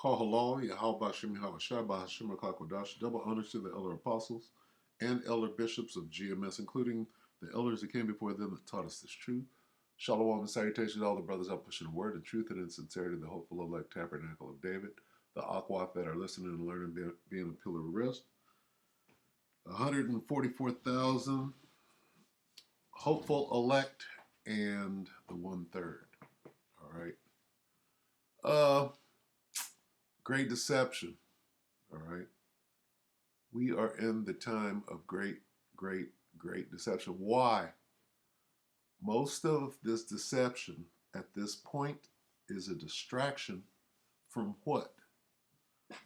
Call halal, Yahal Bashim Hawashai Bahashim Kakwadash, double honors to the elder apostles and elder bishops of GMS, including the elders that came before them that taught us this truth. Shalom and salutation to all the brothers out pushing the word and truth and in sincerity, the hopeful elect tabernacle of David, the Akwaf that are listening and learning, being a pillar of rest. 144,000 hopeful elect and the 1/3. All right. Great deception. All right. We are in the time of great deception. Why? Most of this deception at this point is a distraction from what?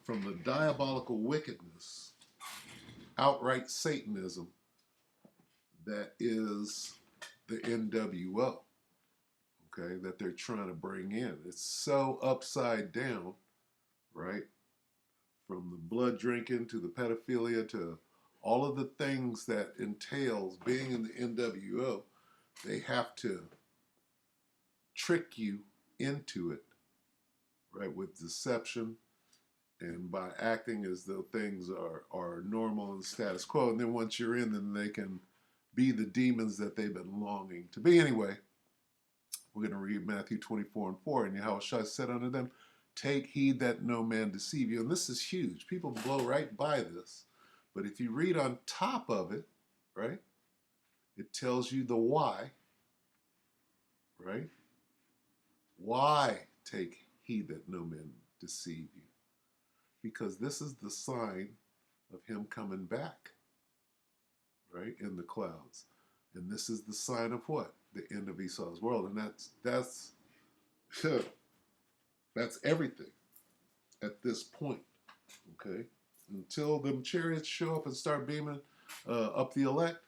From the diabolical wickedness, outright Satanism that is the NWO, okay, that they're trying to bring in. It's so upside down, right? From the blood drinking to the pedophilia to all of the things that entails being in the NWO, they have to trick you into it, right, with deception and by acting as though things are normal and status quo. And then once you're in, then they can be the demons that they've been longing to be. Anyway, we're going to read Matthew 24:4. And Yahushua said unto them, take heed that no man deceive you. And this is huge. People blow right by this. But if you read on top of it, right, it tells you the why, right? Why take heed that no man deceive you? Because this is the sign of him coming back, right, in the clouds. And this is the sign of what? The end of Esau's world. And that's that's everything at this point, okay? Until them chariots show up and start beaming up the elect,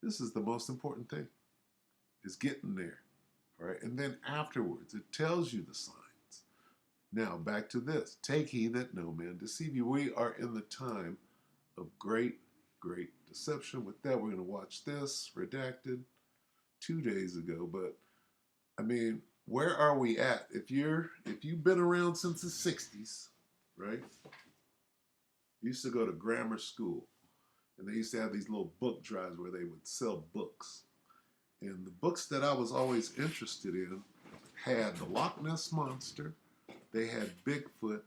this is the most important thing, is getting there, all right? And then afterwards, it tells you the signs. Now, back to this. Take heed that no man deceive you. We are in the time of great deception. With that, we're going to watch this, redacted 2 days ago. But, I mean, where are we at? If you've been around since the 60s, right? You used to go to grammar school, and they used to have these little book drives where they would sell books. And the books that I was always interested in had the Loch Ness Monster, they had Bigfoot,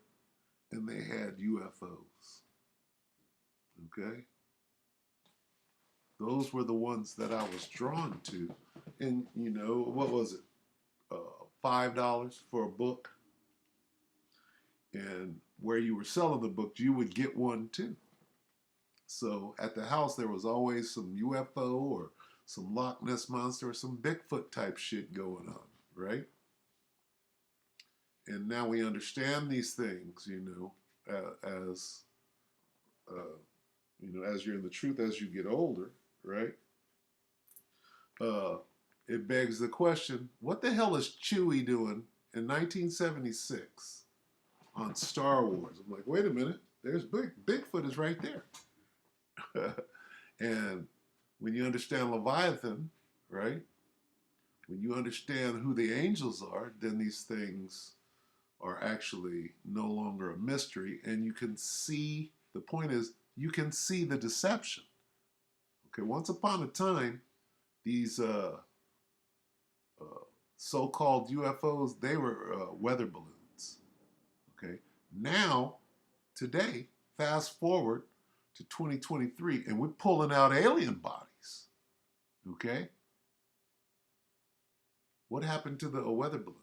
and they had UFOs. Okay? Those were the ones that I was drawn to. And, you know, what was it? $5 for a book. And where you were selling the book, you would get one too. So at the house, there was always some UFO or some Loch Ness Monster or some Bigfoot type shit going on, right? And now we understand these things, you know, as you know, as you're in the truth, as you get older, right? It begs the question, what the hell is Chewie doing in 1976 on Star Wars? I'm like, wait a minute, there's Bigfoot is right there. And when you understand Leviathan, right? When you understand who the angels are, then these things are actually no longer a mystery, and you can see, the point is, you can see the deception. Okay, once upon a time, these so-called UFOs, they were weather balloons. Okay, now, today, fast forward to 2023, and we're pulling out alien bodies. Okay, what happened to the weather balloons?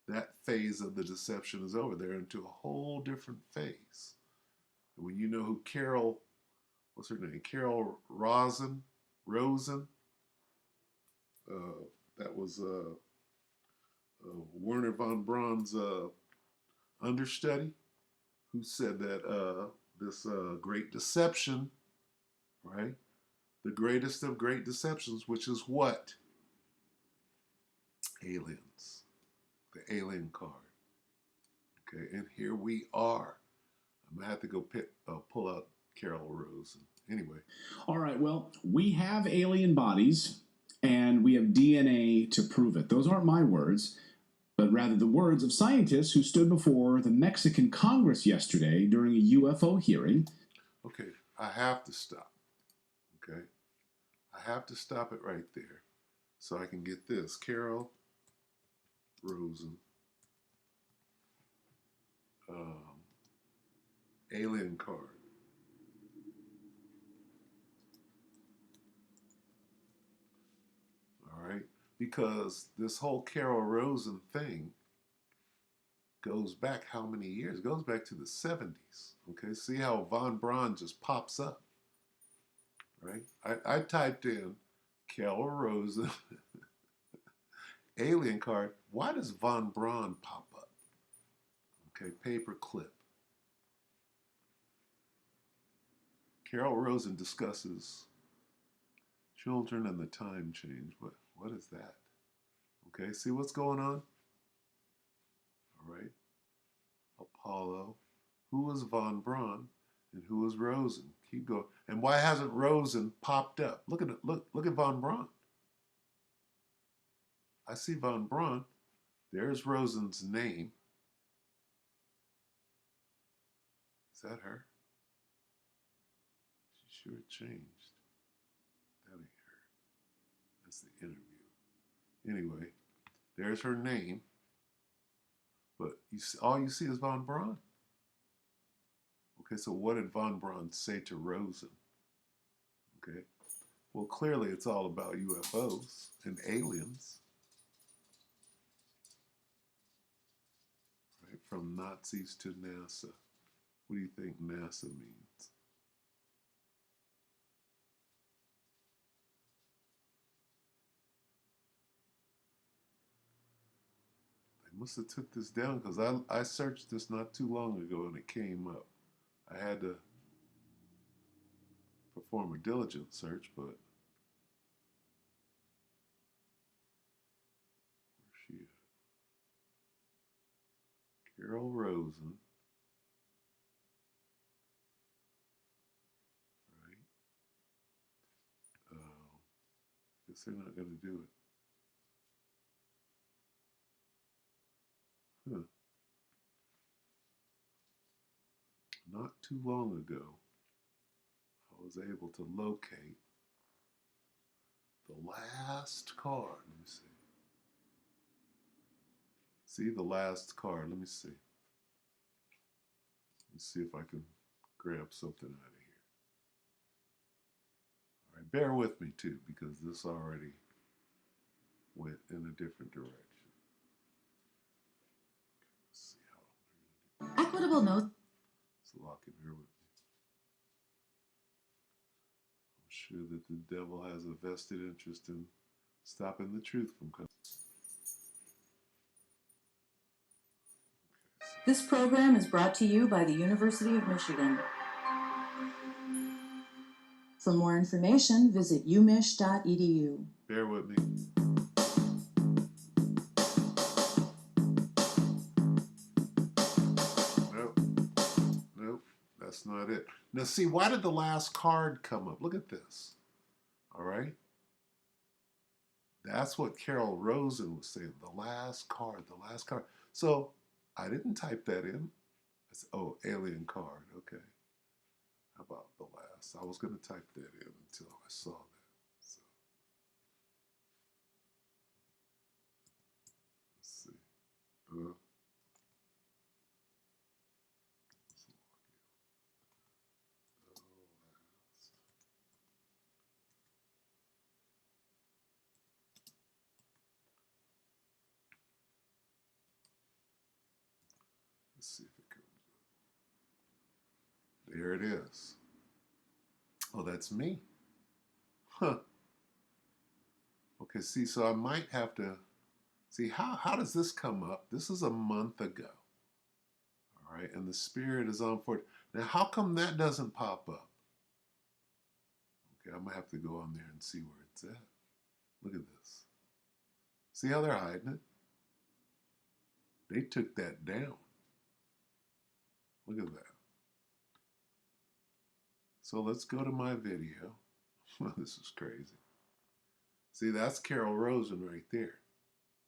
That phase of the deception is over. They're into a whole different phase. And when you know who Carol, what's her name? Carol Rosen, that was Werner von Braun's understudy, who said that this great deception, right? The greatest of great deceptions, which is what? Aliens. The alien card. Okay, and here we are. I'm gonna have to go pull out Carol Rose. Anyway. All right, well, we have alien bodies and we have DNA to prove it. Those aren't my words. but rather the words of scientists who stood before the Mexican Congress yesterday during a UFO hearing. Okay, I have to stop. Okay, I have to stop it right there so I can get this. Carol Rosen, alien card. All right, because this whole Carol Rosen thing goes back how many years? It goes back to the 70s. Okay, see how Von Braun just pops up, right? I typed in Carol Rosen alien card. Why does Von Braun pop up? Okay, paper clip. Carol Rosen discusses children and the time change. What is that? Okay, see what's going on? All right. Apollo. Who was Von Braun and who was Rosen? Keep going. And why hasn't Rosen popped up? Look at it. Look at Von Braun. I see Von Braun. There's Rosen's name. Is that her? She sure changed. That ain't her. That's the interview. Anyway, there's her name. But all you see is Von Braun. Okay, so what did Von Braun say to Rosen? Okay, well, clearly it's all about UFOs and aliens. Right, from Nazis to NASA. What do you think NASA means? They must have took this down because I searched this not too long ago and it came up. I had to perform a diligent search, but where's she at? Carol Rosen. Right. Guess they're not going to do it. Huh. Not too long ago, I was able to locate the last card. Let me see. See the last card. Let me see. Let's see if I can grab something out of here. All right, bear with me too, because this already went in a different direction. Let's see how. Equitable notes. So lock in here with me. I'm sure that the devil has a vested interest in stopping the truth from coming. This program is brought to you by the University of Michigan. For more information, visit umich.edu. Bear with me. Nope. Nope. That's not it. Now, see, why did the last card come up? Look at this. All right. That's what Carol Rosen was saying. The last card, the last card. So I didn't type that in. Oh, alien card. Okay. How about the last? I was going to type that in until I saw that. So let's see. Let's see if it comes up. There it is. Oh, that's me. Huh. Okay, see, so I might have to see how does this come up? This is a month ago. All right, and the spirit is on for it. Now, how come that doesn't pop up? Okay, I'm gonna have to go on there and see where it's at. Look at this. See how they're hiding it? They took that down. Look at that. So let's go to my video. This is crazy. See, that's Carol Rosen right there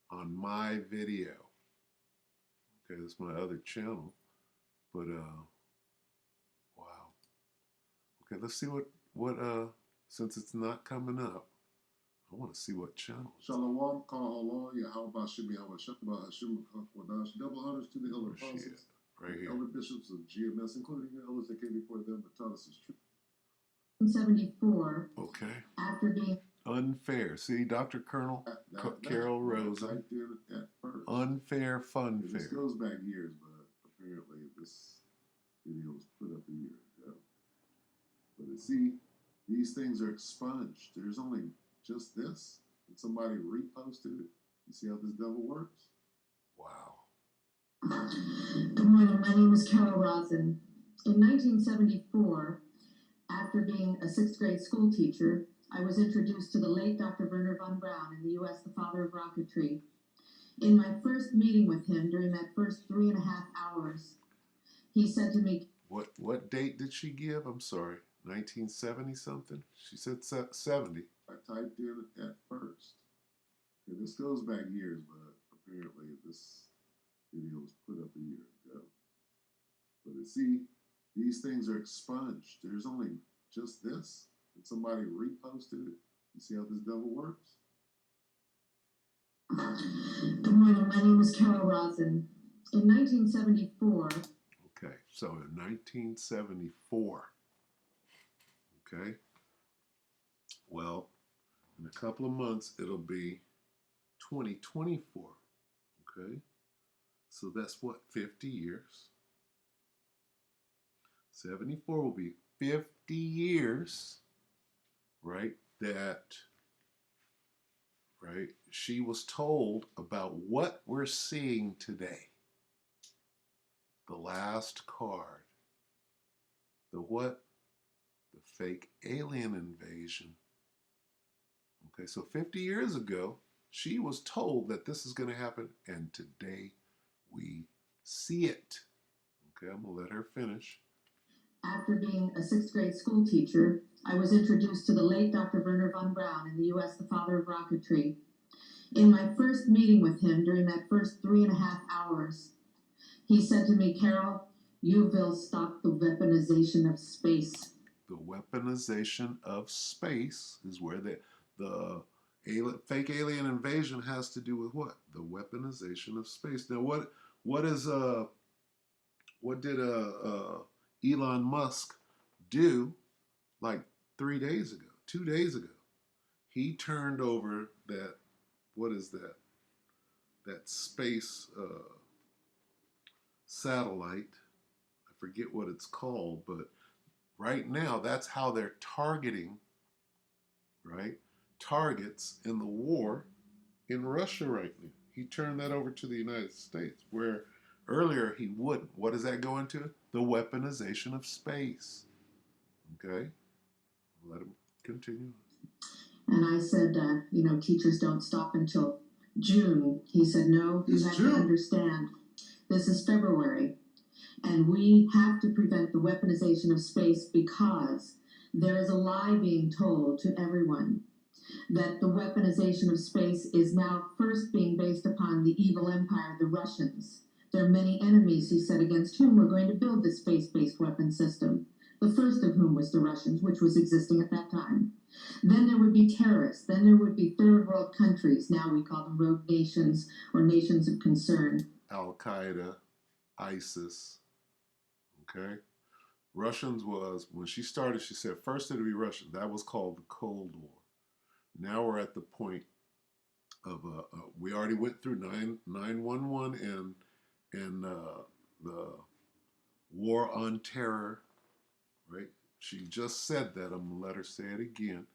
on my video. Okay, that's my other channel. But wow. Okay, let's see what since it's not coming up, I want to see what channel. Shalom, Kala Yahweh Shemi Shekabah Hashem Wadash. Double honors to the elder Where's she apostles, at? Right here. elder bishops of GMS, including the elders that came before them, but taught us his truth. 1974, Okay. after being Unfair. See, Dr. Colonel Carol Rosen. Typed in at first. Unfair fun This fair. goes back years, but apparently this video was put up a year ago. But see, these things are expunged. There's only just this, and somebody reposted it. You see how this devil works? Wow. Good morning, my name is Carol Rosen. In 1974, after being a sixth grade school teacher, I was introduced to the late Dr. Wernher von Braun in the U.S., the father of rocketry. In my first meeting with him during that first 3.5 hours, he said to me, What date did she give? I'm sorry. 1970 something? She said 70. I typed in at first. Okay, this goes back years, but apparently this video was put up a year ago. But see, these things are expunged. There's only just this, and somebody reposted it. You see how this devil works? Good morning, my name is Carol Rosen. In 1974, Okay, so in 1974. Okay. Well, in a couple of months, it'll be 2024. Okay. So that's what, 50 years? 74 will be 50 years, right? That, right? She was told about what we're seeing today. The last card. The what? The fake alien invasion. Okay, so 50 years ago, she was told that this is going to happen, and today we see it. Okay, I'm going to let her finish. after being a sixth grade school teacher, I was introduced to the late Dr. Wernher von Braun in the U.S., the father of rocketry. In my first meeting with him during that first 3.5 hours, he said to me, Carol, you will stop the weaponization of space. The weaponization of space is where the fake alien invasion has to do with what? The weaponization of space. Now, what did Elon Musk do like 3 days ago, 2 days ago? He turned over that, what is that? That space satellite. I forget what it's called, but right now that's how they're targeting, right? Targets in the war in Russia right now. He turned that over to the United States, where earlier he wouldn't. What does that go into? The weaponization of space. Okay? Let him continue. And I said, teachers don't stop until June. He said, no, you have to understand. This is February. And we have to prevent the weaponization of space because there is a lie being told to everyone that the weaponization of space is now first being based upon the evil empire, the Russians. There are many enemies, he said, against whom we're going to build this space-based weapon system. The first of whom was the Russians, which was existing at that time. Then there would be terrorists. Then there would be third world countries. Now we call them rogue nations or nations of concern. Al-Qaeda, ISIS, okay? Russians was, when she started, she said, first it'll be Russian. That was called the Cold War. Now we're at the point of, we already went through 9/11 and the war on terror, right? She just said that. I'm going to let her say it again.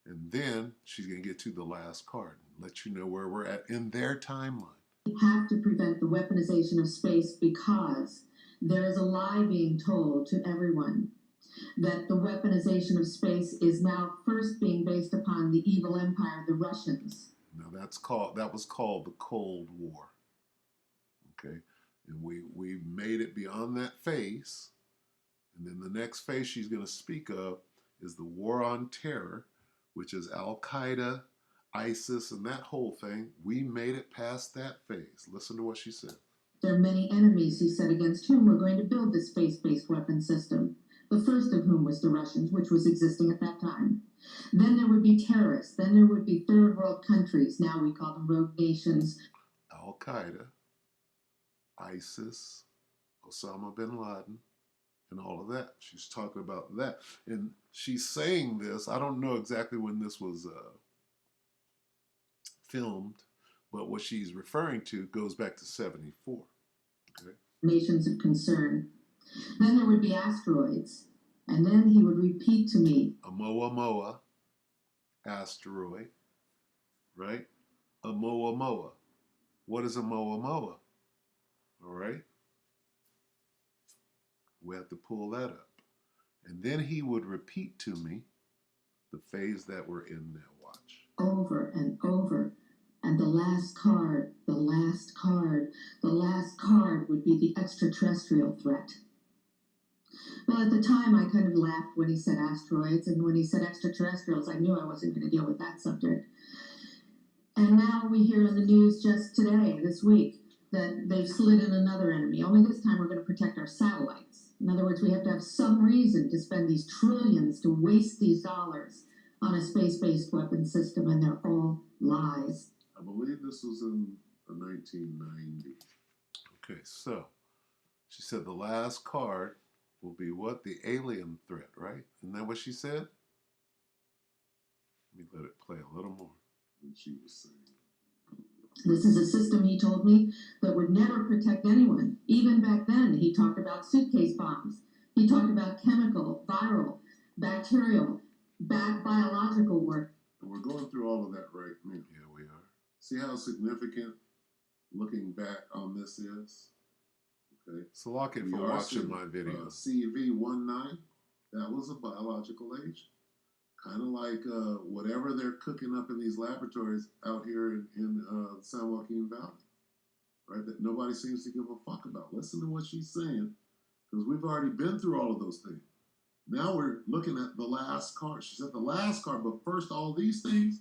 And then she's going to get to the last card and let you know where we're at in their timeline. We have to prevent the weaponization of space because there is a lie being told to everyone that the weaponization of space is now first being based upon the evil empire, the Russians. Now that was called the Cold War. Okay? And we made it beyond that phase. And then the next phase she's going to speak of is the war on terror, which is Al-Qaeda, ISIS, and that whole thing. We made it past that phase. Listen to what she said. There are many enemies, he said, against whom we're going to build this space-based weapon system, the first of whom was the Russians, which was existing at that time. Then there would be terrorists. Then there would be third world countries. Now we call them rogue nations. Al-Qaeda, ISIS, Osama bin Laden, and all of that. She's talking about that. And she's saying this, I don't know exactly when this was filmed, but what she's referring to goes back to 74. Okay? Nations of concern. Then there would be asteroids. And then he would repeat to me, A Moa asteroid, right? A Moa. What is a Moa? All right? We have to pull that up. And then he would repeat to me the phase that we're in now. Watch. over and over. And the last card would be the extraterrestrial threat. Well, at the time, I kind of laughed when he said asteroids, and when he said extraterrestrials, I knew I wasn't going to deal with that subject. And now we hear in the news just today, this week, that they've slid in another enemy. Only this time we're going to protect our satellites. In other words, we have to have some reason to spend these trillions to waste these dollars on a space-based weapon system, and they're all lies. I believe this was in the 1990s. Okay, so she said the last card will be what? The alien threat, right? Isn't that what she said? Let me let it play a little more. When she was saying, This is a system, he told me, that would never protect anyone. Even back then, he talked about suitcase bombs. He talked about chemical, viral, bacterial, biological work. and we're going through all of that right now. Yeah, we are. See how significant looking back on this is? Okay. Salakia We for are watching seeing, my videos. CV-19, that was a biological agent. Kind of like whatever they're cooking up in these laboratories out here in San Joaquin Valley, right? That nobody seems to give a fuck about. Listen to what she's saying, because we've already been through all of those things. Now we're looking at the last card. She said the last card, but first, all these things,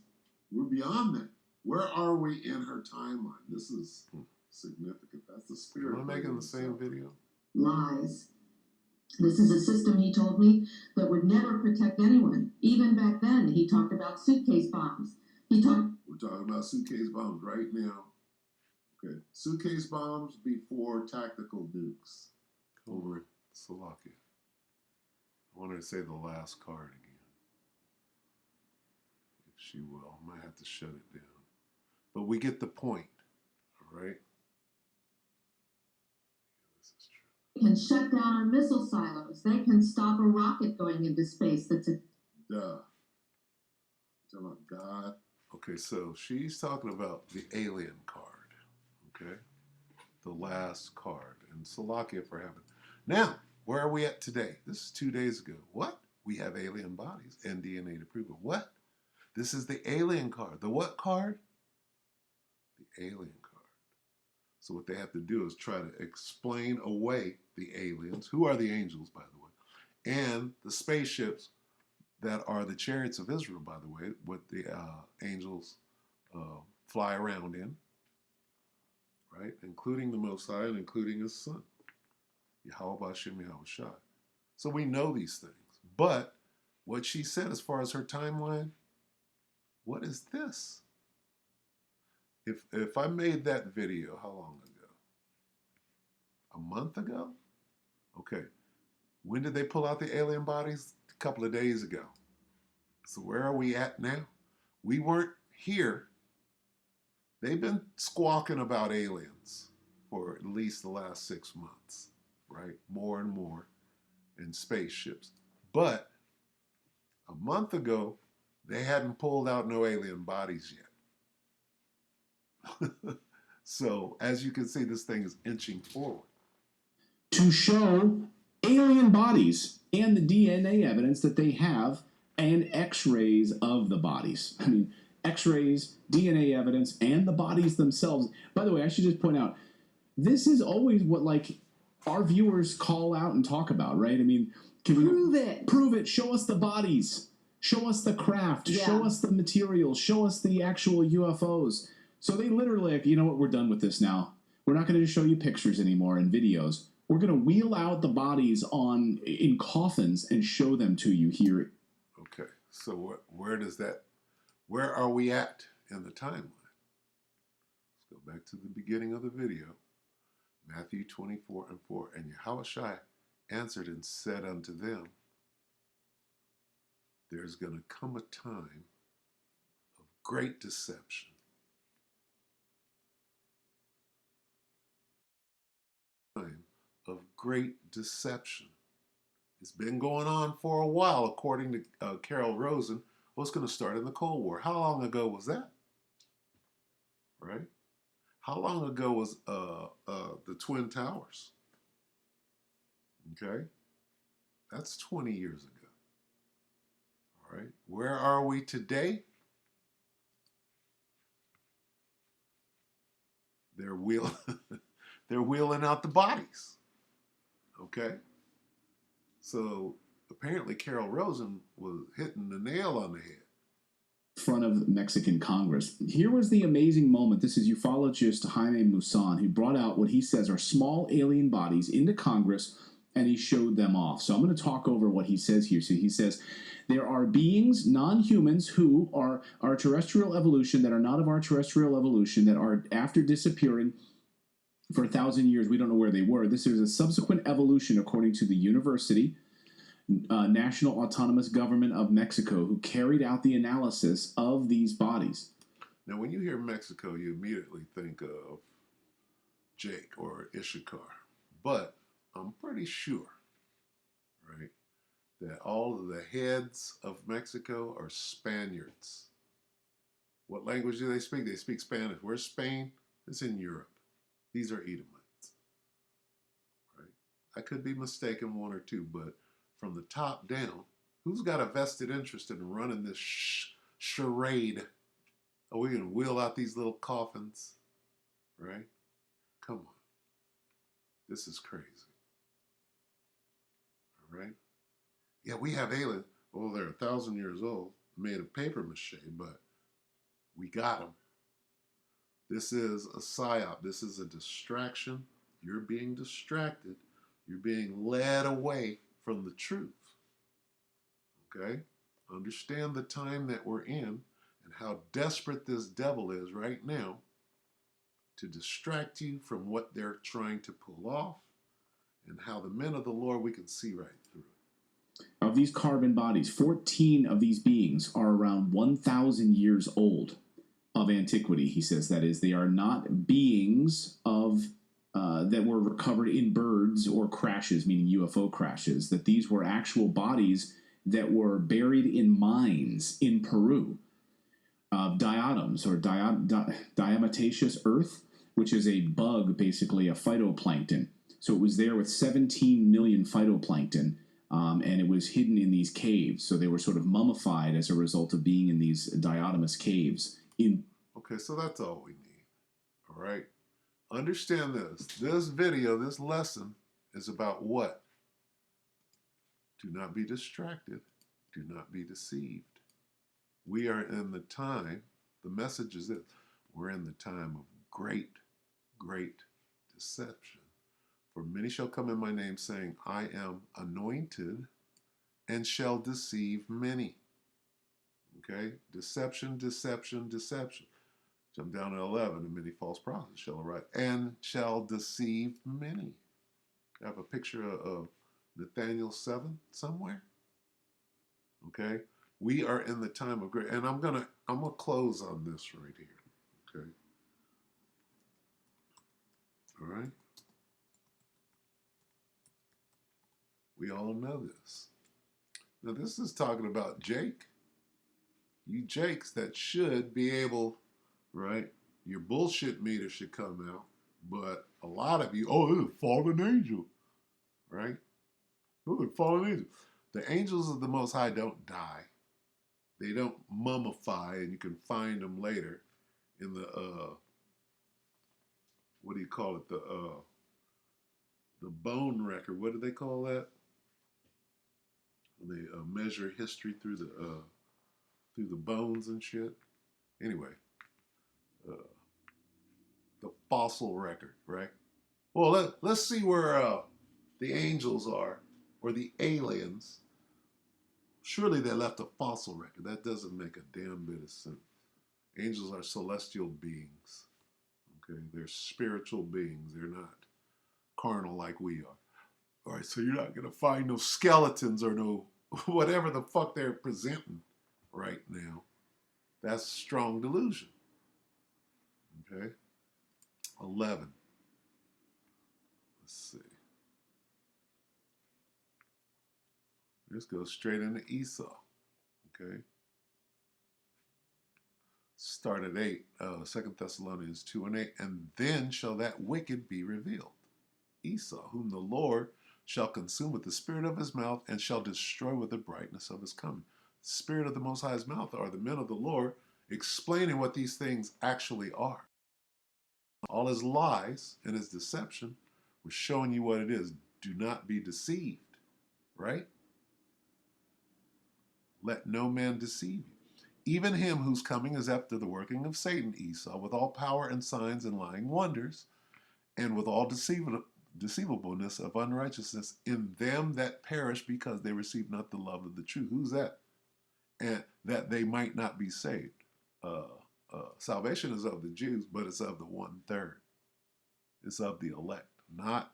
we're beyond that. Where are we in her timeline? This is significant. That's the spirit. Am I making the same video? Lies. This is a system, he told me, that would never protect anyone. Even back then, he talked about suitcase bombs. We're talking about suitcase bombs right now. Okay. Suitcase bombs before tactical nukes. Over Salakia. I want her to say the last card again. If she will. I might have to shut it down. But we get the point. All right? This is true. can shut down our missile silos. They can stop a rocket going into space that's a... Duh. Talking about God. Okay, so she's talking about the alien card. Okay? The last card. And Salakia for having. Now, where are we at today? This is 2 days ago. What? We have alien bodies and DNA to prove it. What? This is the alien card. The what card? The alien card. So what they have to do is try to explain away the aliens, who are the angels, by the way, and the spaceships that are the chariots of Israel, by the way, what the angels fly around in, right? Including the Most High and including his son, Yahweh Hashem Yahweh Shai. So we know these things. But what she said as far as her timeline, what is this? If I made that video, how long ago? A month ago? Okay. When did they pull out the alien bodies? A couple of days ago. So where are we at now? We weren't here. They've been squawking about aliens for at least the last 6 months, right? More and more, and spaceships. But a month ago, they hadn't pulled out no alien bodies yet. So, as you can see, this thing is inching forward. To show alien bodies and the DNA evidence that they have and x-rays of the bodies. I mean, x-rays, DNA evidence, and the bodies themselves. By the way, I should just point out, this is always what, like, our viewers call out and talk about, right? I mean, can Prove we it. Prove it. Show us the bodies. Show us the craft. Yeah. Show us the materials. Show us the actual UFOs. So they literally, like, you know what, we're done with this now. We're not going to just show you pictures anymore and videos. We're going to wheel out the bodies in coffins and show them to you here. Okay, so where are we at in the timeline? Let's go back to the beginning of the video. Matthew 24:4. And Yahushua answered and said unto them, there's going to come a time of great deception. Time of great deception. It's been going on for a while, according to Carol Rosen. What's going to start in the Cold War? How long ago was that? Right? How long ago was the Twin Towers? Okay? That's 20 years ago. All right? Where are we today? They're wheeling out the bodies. Okay? So apparently Carol Rosen was hitting the nail on the head. Front of Mexican Congress. Here was the amazing moment. This is ufologist Jaime Maussan, who brought out what he says are small alien bodies into Congress, and he showed them off. So I'm going to talk over what he says here. So he says, there are beings, non-humans, who are our terrestrial evolution, that are not of our terrestrial evolution, that are, after disappearing for 1,000 years, we don't know where they were. This is a subsequent evolution, according to the University National Autonomous Government of Mexico, who carried out the analysis of these bodies. Now, when you hear Mexico, you immediately think of Jake or Ishikar. But I'm pretty sure, right, that all of the heads of Mexico are Spaniards. What language do they speak? They speak Spanish. Where's Spain? It's in Europe. These are Edomites. Right? I could be mistaken one or two, but from the top down, who's got a vested interest in running this charade? Are we going to wheel out these little coffins? Right? Come on. This is crazy. All right? Yeah, we have aliens. Well, they're 1,000 years old, made of paper mache, but we got them. This is a psyop. This is a distraction. You're being distracted. You're being led away from the truth. Okay? Understand the time that we're in and how desperate this devil is right now to distract you from what they're trying to pull off, and how the men of the Lord, we can see right through it. Of these carbon bodies, 14 of these beings are around 1,000 years old of antiquity, he says. That is, they are not beings of that were recovered in birds or crashes, meaning UFO crashes, that these were actual bodies that were buried in mines in Peru, of diatoms or diatomaceous earth, which is a bug, basically a phytoplankton. So it was there with 17 million phytoplankton, and it was hidden in these caves. So they were sort of mummified as a result of being in these diatomous caves. Okay, so that's all we need. All right? Understand this. This video, this lesson is about what? Do not be distracted. Do not be deceived. We are in the time, the message is this, we're in the time of great, great deception. For many shall come in my name, saying, I am anointed, and shall deceive many. Okay? Deception, deception, deception. Jump down to 11, and many false prophets shall arise, and shall deceive many. I have a picture of Nathaniel 7 somewhere. Okay? We are in the time of great, and I'm gonna close on this right here. Okay? All right? We all know this. Now this is talking about Jake. You Jakes that should be able, right? Your bullshit meter should come out. But a lot of you, oh, this is a fallen angel, right? Oh, they're fallen angels. The angels of the Most High don't die. They don't mummify, and you can find them later in the, what do you call it? The bone record. What do they call that? They measure history through the bones and shit. Anyway, the fossil record, right? Well, let's see where the angels are or the aliens. Surely they left a fossil record. That doesn't make a damn bit of sense. Angels are celestial beings. Okay, they're spiritual beings. They're not carnal like we are. All right, so you're not gonna find no skeletons or no whatever the fuck they're presenting right now. That's strong delusion. Okay, 11. Let's see. Let's go straight into Esau. Okay. Start at 8, 2 Thessalonians 2 and 8. And then shall that wicked be revealed, Esau, whom the Lord shall consume with the spirit of his mouth and shall destroy with the brightness of his coming. The spirit of the Most High's mouth are the men of the Lord explaining what these things actually are. All his lies and his deception were showing you what it is. Do not be deceived, right? Let no man deceive you. Even him whose coming is after the working of Satan, Esau, with all power and signs and lying wonders, and with all deceivableness of unrighteousness in them that perish, because they receive not the love of the truth. Who's that? And that they might not be saved. Salvation is of the Jews, but it's of the 1/3. It's of the elect, not,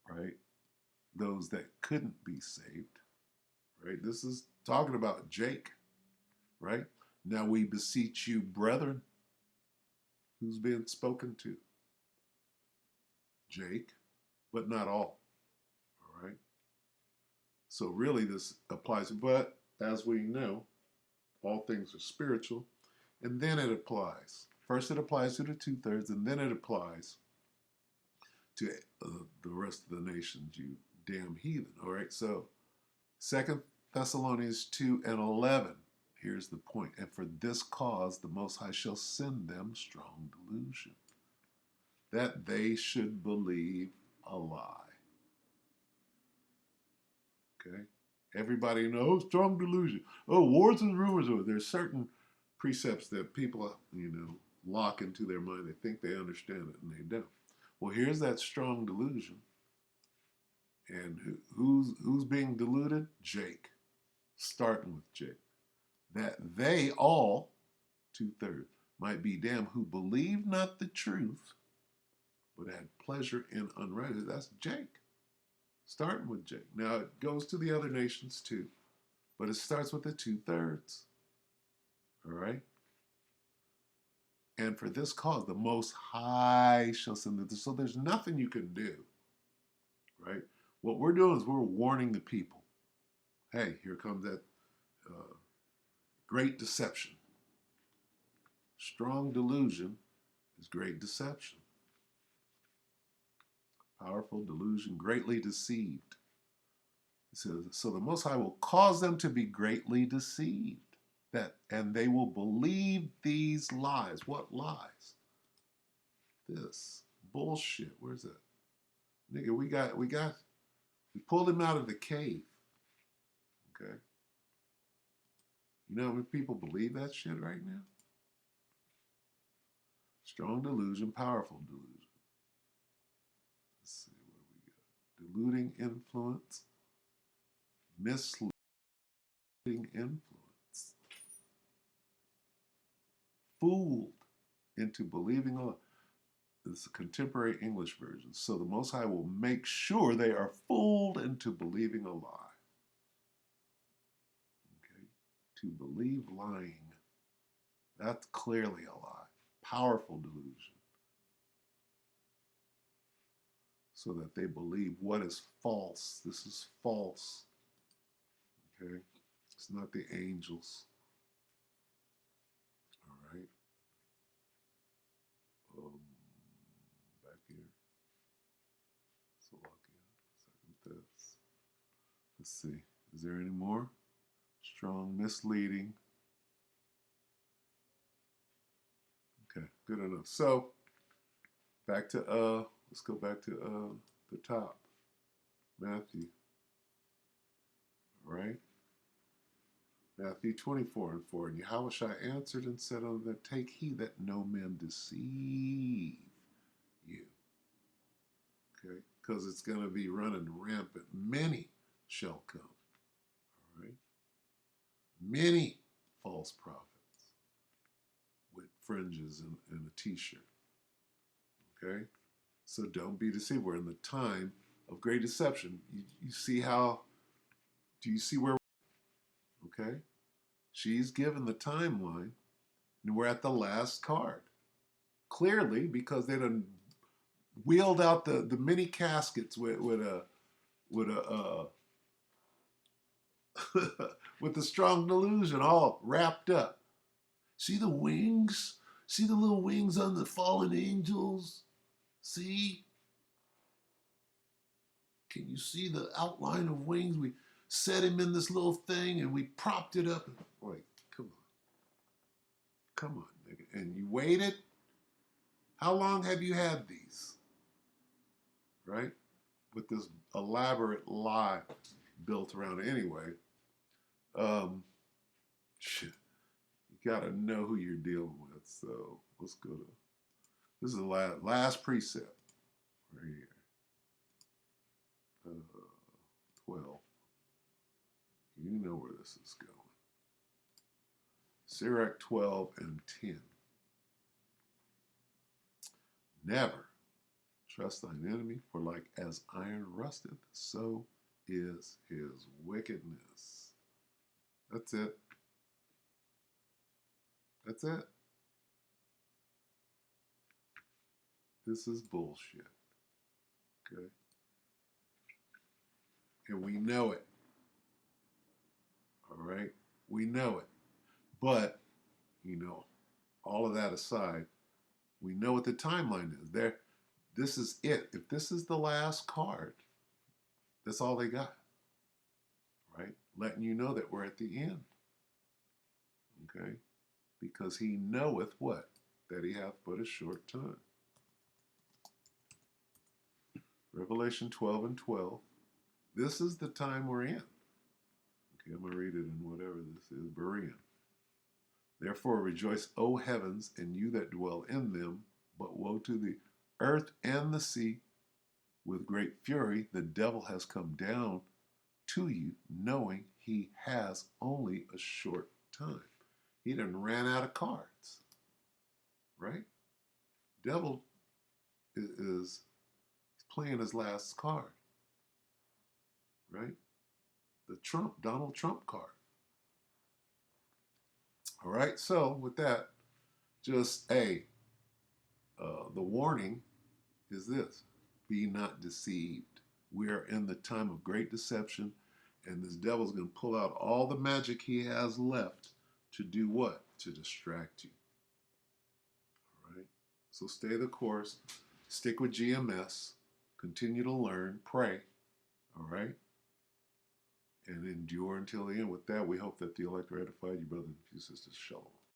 right, those that couldn't be saved, right? This is talking about Jake, right? Now we beseech you, brethren. Who's being spoken to? Jake, but not all. All right. So really this applies, but as we know, all things are spiritual. And then it applies. First it applies to the 2/3, and then it applies to the rest of the nations, you damn heathen. All right. So 2 Thessalonians 2 and 11. Here's the point. And for this cause the Most High shall send them strong delusion, that they should believe a lie. Okay? Everybody knows strong delusion. Oh, wars and rumors. There's certain precepts that people, lock into their mind. They think they understand it, and they don't. Well, here's that strong delusion. And who's being deluded? Jake. Starting with Jake. That they all, 2/3, might be damned who believe not the truth, but had pleasure in unrighteousness. That's Jake. Starting with Jake. Now it goes to the other nations too, but it starts with the 2/3. All right? And for this cause, the Most High shall send them. So there's nothing you can do, right? What we're doing is we're warning the people. Hey, here comes that great deception. Strong delusion is great deception. Powerful delusion, greatly deceived. It says, so the Most High will cause them to be greatly deceived, and they will believe these lies. What lies? This bullshit. Where's that? Nigga, we pulled him out of the cave. Okay? You know how many people believe that shit right now? Strong delusion, powerful delusion. Let's see, what do we got? Deluding influence, misleading influence, fooled into believing a lie. This is a contemporary English version. So the Most High will make sure they are fooled into believing a lie. Okay? To believe lying. That's clearly a lie. Powerful delusion. So that they believe what is false. This is false. Okay? It's not the angels. All right? Back here. Salakia. Second Thess. Let's see. Is there any more? Strong, misleading. Okay, good enough. So, back to, let's go back to the top. Matthew. All right? Matthew 24:4. And Yahushua answered and said unto them, take heed that no man deceive you. Okay? Because it's going to be running rampant. Many shall come. All right? Many false prophets with fringes and a t-shirt. Okay? So don't be deceived. We're in the time of great deception. You see how, do you see where, okay? She's given the timeline, and we're at the last card. Clearly, because they done wheeled out the mini caskets with a with the strong delusion all wrapped up. See the wings? See the little wings on the fallen angels? See? Can you see the outline of wings? We set him in this little thing and we propped it up. Like, come on. Come on, nigga. And you waited? How long have you had these? Right? With this elaborate lie built around it. Anyway, shit. You got to know who you're dealing with. So let's go to, this is the last precept right here. 12. You know where this is going. Sirach 12 and 10. Never trust thine enemy, for like as iron rusteth, so is his wickedness. That's it. That's it. This is bullshit. Okay? And we know it. All right? We know it. But, all of that aside, we know what the timeline is. This is it. If this is the last card, that's all they got. Right? Letting you know that we're at the end. Okay? Because he knoweth what? That he hath but a short time. Revelation 12 and 12. This is the time we're in. Okay, I'm going to read it in whatever this is, Berean. Therefore rejoice, O heavens, and you that dwell in them, but woe to the earth and the sea. With great fury the devil has come down to you, knowing he has only a short time. He done ran out of cards. Right? Devil is playing his last card. Right? The Donald Trump card. All right, so with that, just the warning is this: be not deceived. We are in the time of great deception, and this devil's going to pull out all the magic he has left to do what? To distract you. All right, so stay the course, stick with GMS, continue to learn, pray, all right, and endure until the end. With that, we hope that the elect edified you, brother and few sisters. Shalom.